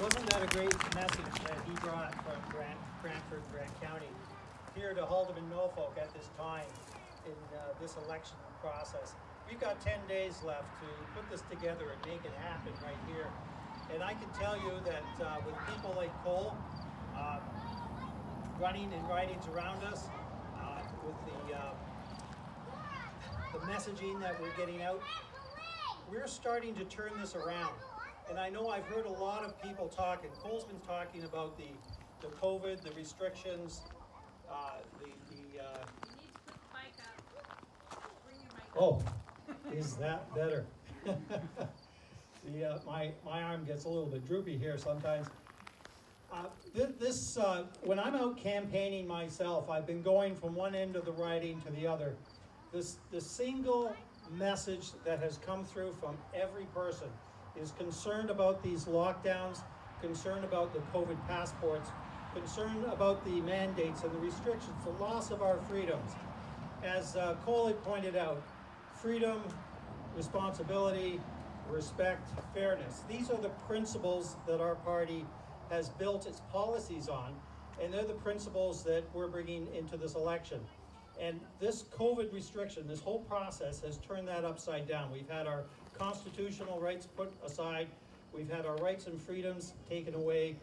Wasn't that a great message that he brought from Grant County here to Haldimand-Norfolk at this time in this election process? We've got 10 days left to put this together and make it happen right here. And I can tell you that with people like Cole running and ridings around us, with the messaging that we're getting out, we're starting to turn this around. And I know I've heard a lot of people talking. Cole's been talking about the COVID, the restrictions, You need to put the mic up. Bring your mic up. Oh, is that better? My arm gets a little bit droopy here sometimes. When I'm out campaigning myself, I've been going from one end of the riding to the other. The single message that has come through from every person is concerned about these lockdowns, concerned about the COVID passports, concerned about the mandates and the restrictions, the loss of our freedoms. As Cole had pointed out, freedom, responsibility, respect, fairness. These are the principles that our party has built its policies on, and they're the principles that we're bringing into this election. And this COVID restriction, this whole process has turned that upside down. We've had our constitutional rights put aside, we've had our rights and freedoms taken away,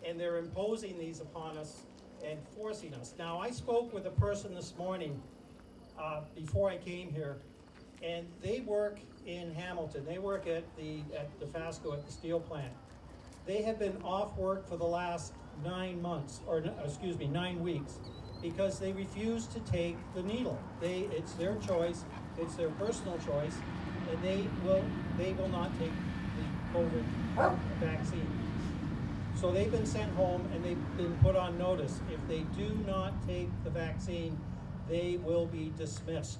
and they're imposing these upon us and forcing us. Now, I spoke with a person this morning before I came here, and they work in Hamilton. They work at the Fasco at the steel plant. They have been off work for the last 9 months, or 9 weeks, because they refuse to take the needle. It's their choice, it's their personal choice, and they will not take the COVID vaccine. So they've been sent home and they've been put on notice. If they do not take the vaccine, they will be dismissed.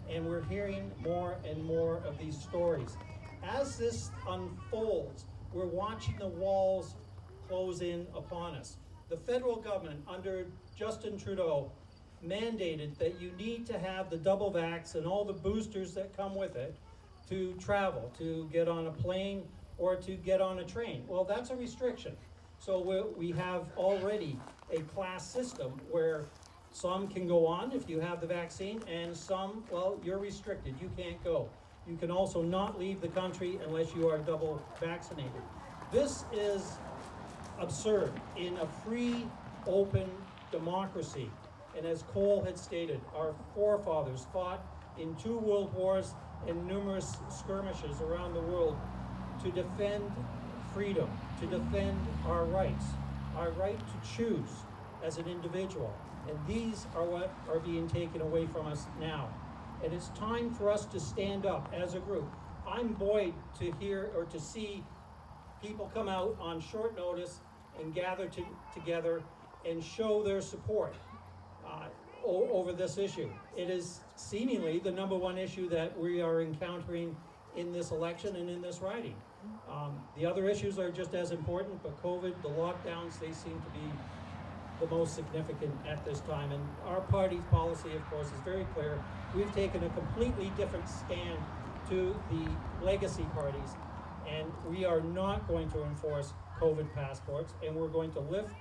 And we're hearing more and more of these stories. As this unfolds, we're watching the walls close in upon us. The federal government, under Justin Trudeau, mandated that you need to have the double vax and all the boosters that come with it to travel, to get on a plane or to get on a train. Well, that's a restriction. So we have already a class system where some can go on if you have the vaccine, and some, well, you're restricted. You can't go. You can also not leave the country unless you are double vaccinated. This is absurd in a free, open democracy. And as Cole had stated, our forefathers fought in 2 world wars and numerous skirmishes around the world to defend freedom, to defend our rights, our right to choose as an individual. And these are what are being taken away from us now. And it's time for us to stand up as a group. I'm buoyed to hear or to see people come out on short notice and gather together and show their support over this issue. It is seemingly the #1 issue that we are encountering in this election and in this riding. The other issues are just as important, but COVID, the lockdowns, they seem to be the most significant at this time. And our party's policy, of course, is very clear. We've taken a completely different stand to the legacy parties, and we are not going to enforce COVID passports, and we're going to lift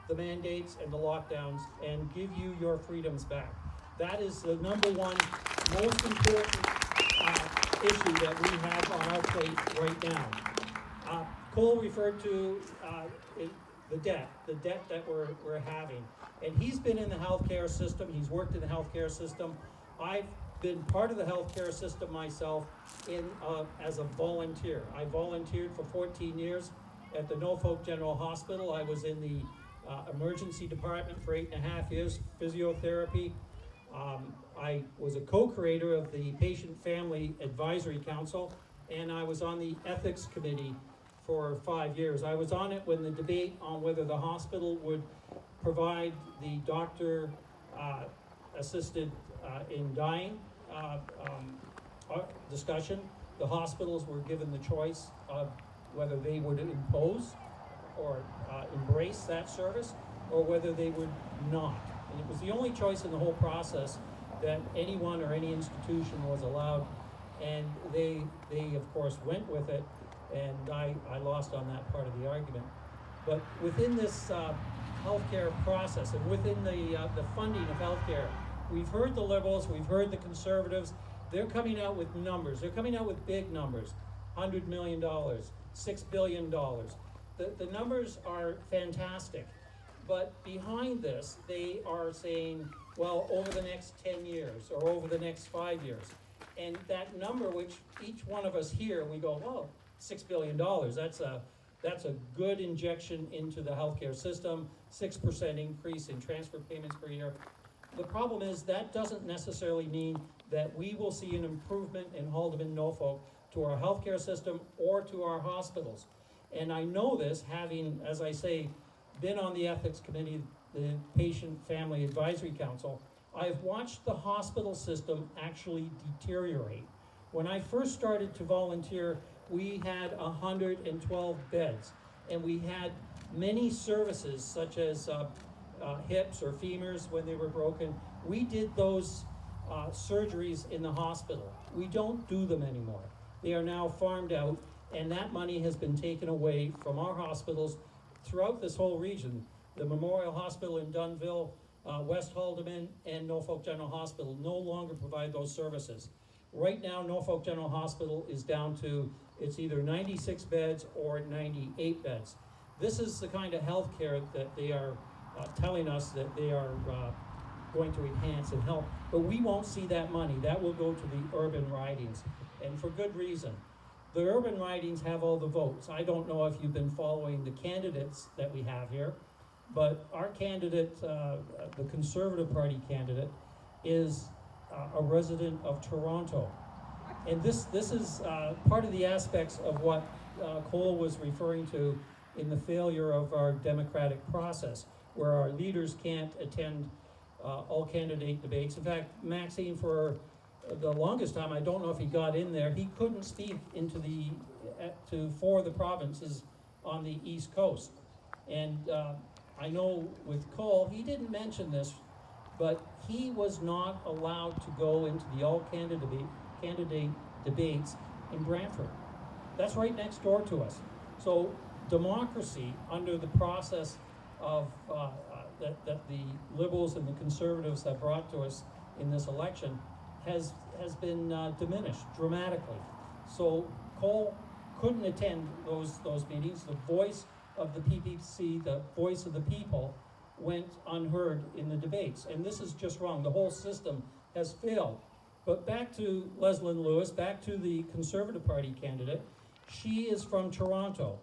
the mandates and the lockdowns and give you your freedoms back. That is the #1 most important issue that we have on our plate right now. Cole referred to the debt that we're having. And he's been in the healthcare system, he's worked in the healthcare system. I've been part of the healthcare system myself as a volunteer. I volunteered for 14 years at the Norfolk General Hospital. I was in the emergency department for 8.5 years, physiotherapy. I was a co-creator of the Patient Family Advisory Council, and I was on the ethics committee for 5 years. I was on it when the debate on whether the hospital would provide the doctor assisted in dying discussion. The hospitals were given the choice of whether they would impose or embrace that service or whether they would not. And it was the only choice in the whole process that anyone or any institution was allowed, and they of course went with it, and I lost on that part of the argument. But within this healthcare process and within the funding of healthcare, we've heard the Liberals, we've heard the Conservatives. They're coming out with numbers. They're coming out with big numbers, $100 million, $6 billion. The numbers are fantastic. But behind this, they are saying, well, over the next 10 years or over the next 5 years. And that number, which each one of us here, we go, oh, $6 billion, that's a good injection into the healthcare system, 6% increase in transfer payments per year. The problem is that doesn't necessarily mean that we will see an improvement in Haldimand-Norfolk to our healthcare system or to our hospitals. And I know this, having, as I say, been on the ethics committee, the Patient Family Advisory Council. I've watched the hospital system actually deteriorate. When I first started to volunteer, we had 112 beds, and we had many services such as hips or femurs when they were broken. We did those surgeries in the hospital. We don't do them anymore. They are now farmed out, and that money has been taken away from our hospitals throughout this whole region. The Memorial Hospital in Dunnville, West Haldimand, and Norfolk General Hospital no longer provide those services. Right now, Norfolk General Hospital is down to, it's either 96 beds or 98 beds. This is the kind of health care that they are telling us that they are going to enhance and help. But we won't see that money. That will go to the urban ridings, and for good reason. The urban ridings have all the votes. I don't know if you've been following the candidates that we have here, but our candidate, the Conservative Party candidate, is a resident of Toronto. And this is part of the aspects of what Cole was referring to in the failure of our democratic process, where our leaders can't attend all candidate debates. In fact, Maxine, for the longest time, I don't know if he got in there, he couldn't speak into for the provinces on the East Coast. And I know with Cole, he didn't mention this, but he was not allowed to go into the all candidate debates in Brantford. That's right next door to us. So democracy under the process of that the Liberals and the Conservatives have brought to us in this election has been diminished dramatically. So Cole couldn't attend those meetings. The voice of the PPC, the voice of the people, went unheard in the debates. And this is just wrong. The whole system has failed. But back to Leslyn Lewis, back to the Conservative Party candidate. She is from Toronto.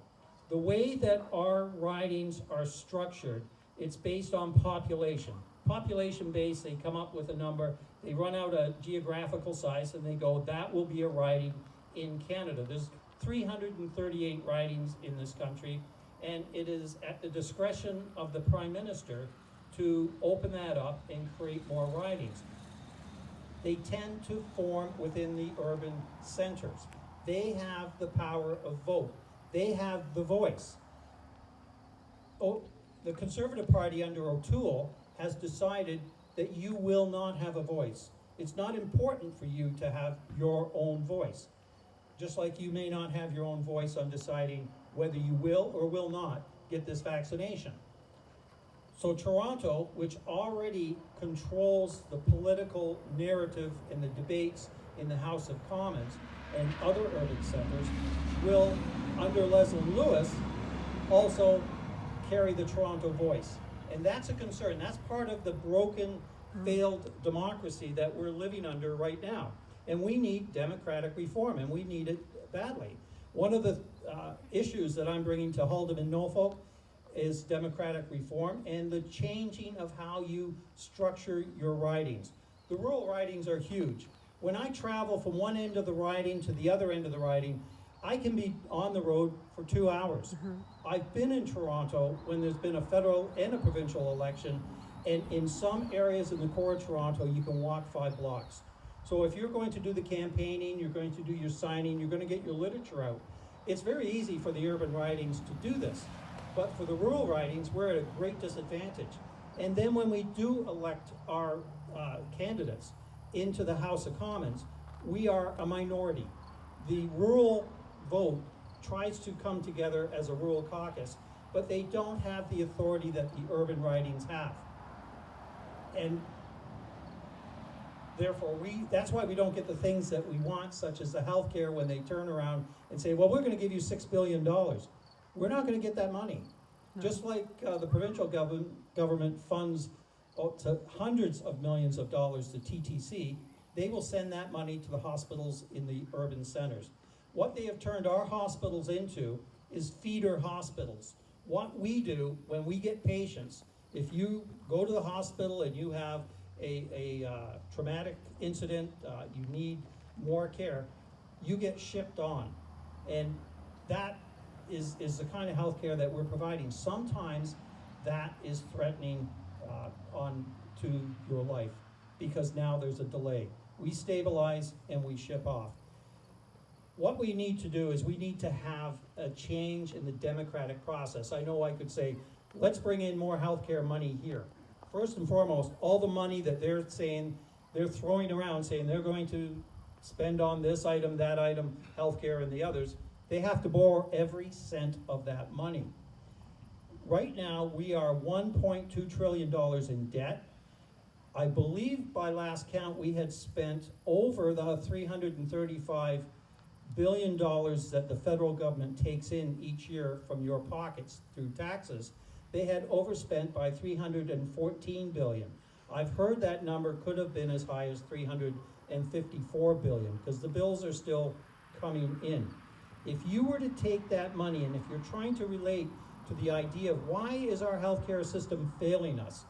The way that our ridings are structured, it's based on population. Population based, they come up with a number, they run out a geographical size, and they go, that will be a riding in Canada. There's 338 ridings in this country, and it is at the discretion of the Prime Minister to open that up and create more ridings. They tend to form within the urban centers. They have the power of vote. They have the voice. Oh, the Conservative Party under O'Toole has decided that you will not have a voice. It's not important for you to have your own voice. Just like you may not have your own voice on deciding whether you will or will not get this vaccination. So Toronto, which already controls the political narrative and the debates in the House of Commons and other urban centers, will, under Leslie Lewis, also carry the Toronto voice. And that's a concern. That's part of the broken, failed democracy that we're living under right now. And we need democratic reform, and we need it badly. One of the issues that I'm bringing to Haldimand-Norfolk is democratic reform and the changing of how you structure your ridings. The rural ridings are huge. When I travel from one end of the riding to the other end of the riding, I can be on the road for 2 hours. I've been in Toronto when there's been a federal and a provincial election, and in some areas in the core of Toronto, you can walk 5 blocks. So if you're going to do the campaigning, you're going to do your signing, you're going to get your literature out, it's very easy for the urban ridings to do this. But for the rural ridings, we're at a great disadvantage. And then when we do elect our candidates into the House of Commons, we are a minority. The rural vote tries to come together as a rural caucus, but they don't have the authority that the urban ridings have. And therefore, that's why we don't get the things that we want, such as the healthcare, when they turn around and say, well, we're gonna give you $6 billion. We're not gonna get that money. Just like the provincial government funds to hundreds of millions of dollars to TTC, they will send that money to the hospitals in the urban centers. What they have turned our hospitals into is feeder hospitals. What we do when we get patients, if you go to the hospital and you have a traumatic incident, you need more care, you get shipped on. And that is the kind of health care that we're providing. Sometimes that is threatening on to your life, because now there's a delay. We stabilize and we ship off. What we need to do is we need to have a change in the democratic process. I know I could say, let's bring in more healthcare money here. First and foremost, all the money that they're saying, they're throwing around saying they're going to spend on this item, that item, healthcare and the others, they have to borrow every cent of that money. Right now, we are $1.2 trillion in debt. I believe by last count, we had spent over the $335 billion that the federal government takes in each year from your pockets through taxes. They had overspent by $314 billion. I've heard that number could have been as high as $354 billion, because the bills are still coming in. If you were to take that money, and if you're trying to relate to the idea of why is our healthcare system failing us,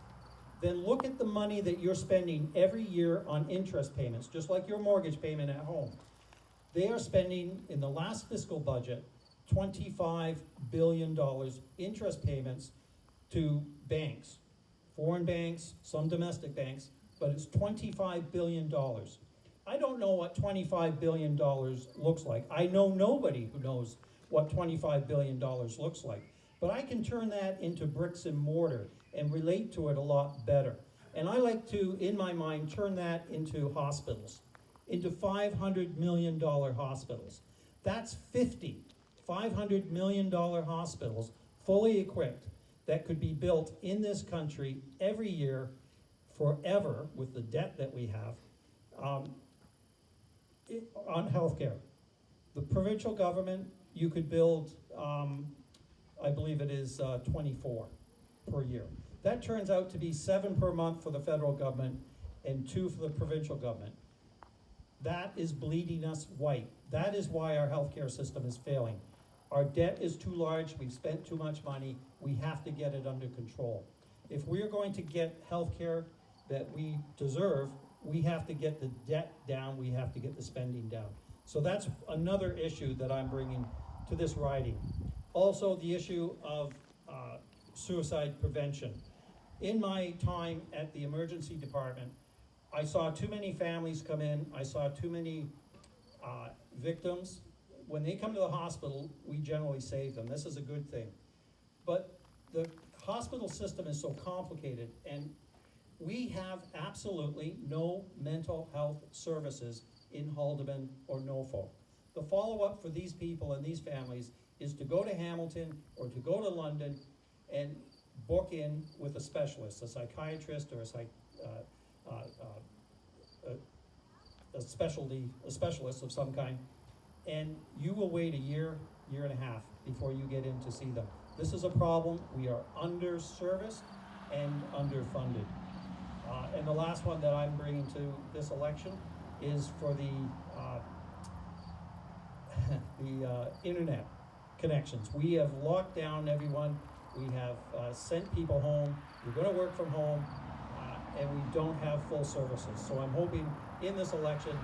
then look at the money that you're spending every year on interest payments, just like your mortgage payment at home. They are spending, in the last fiscal budget, $25 billion interest payments to banks, foreign banks, some domestic banks, but it's $25 billion. I don't know what $25 billion looks like. I know nobody who knows what $25 billion looks like. But I can turn that into bricks and mortar and relate to it a lot better. And I like to, in my mind, turn that into hospitals, into $500 million hospitals. That's 50 $500 million hospitals, fully equipped, that could be built in this country every year forever with the debt that we have on healthcare. The provincial government, you could build, I believe it is 24 per year. That turns out to be 7 per month for the federal government and 2 for the provincial government. That is bleeding us white. That is why our healthcare system is failing. Our debt is too large, we've spent too much money, we have to get it under control. If we are going to get healthcare that we deserve, we have to get the debt down, we have to get the spending down. So that's another issue that I'm bringing to this riding. Also, the issue of suicide prevention. In my time at the emergency department, I saw too many families come in, I saw too many victims. When they come to the hospital, we generally save them. This is a good thing. But the hospital system is so complicated, and we have absolutely no mental health services in Haldimand or Norfolk. The follow-up for these people and these families is to go to Hamilton or to go to London and book in with a specialist, a psychiatrist or a specialist of some kind, and you will wait a year, year and a half before you get in to see them. This is a problem. We are underserviced and underfunded. And the last one that I'm bringing to this election is for the internet connections. We have locked down everyone. We have sent people home. You're going to work from home, and we don't have full services. So I'm hoping in this election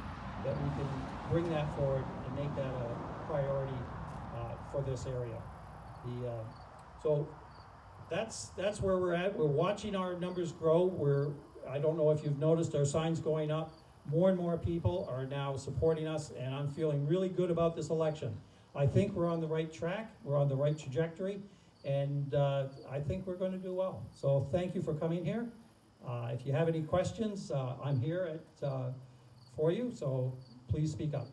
that we can bring that forward and make that a priority for this area. So that's where we're at. We're watching our numbers grow. I don't know if you've noticed our signs going up. More and more people are now supporting us, and I'm feeling really good about this election. I think we're on the right track. We're on the right trajectory, and I think we're going to do well. So thank you for coming here. If you have any questions, I'm here for you, so please speak up.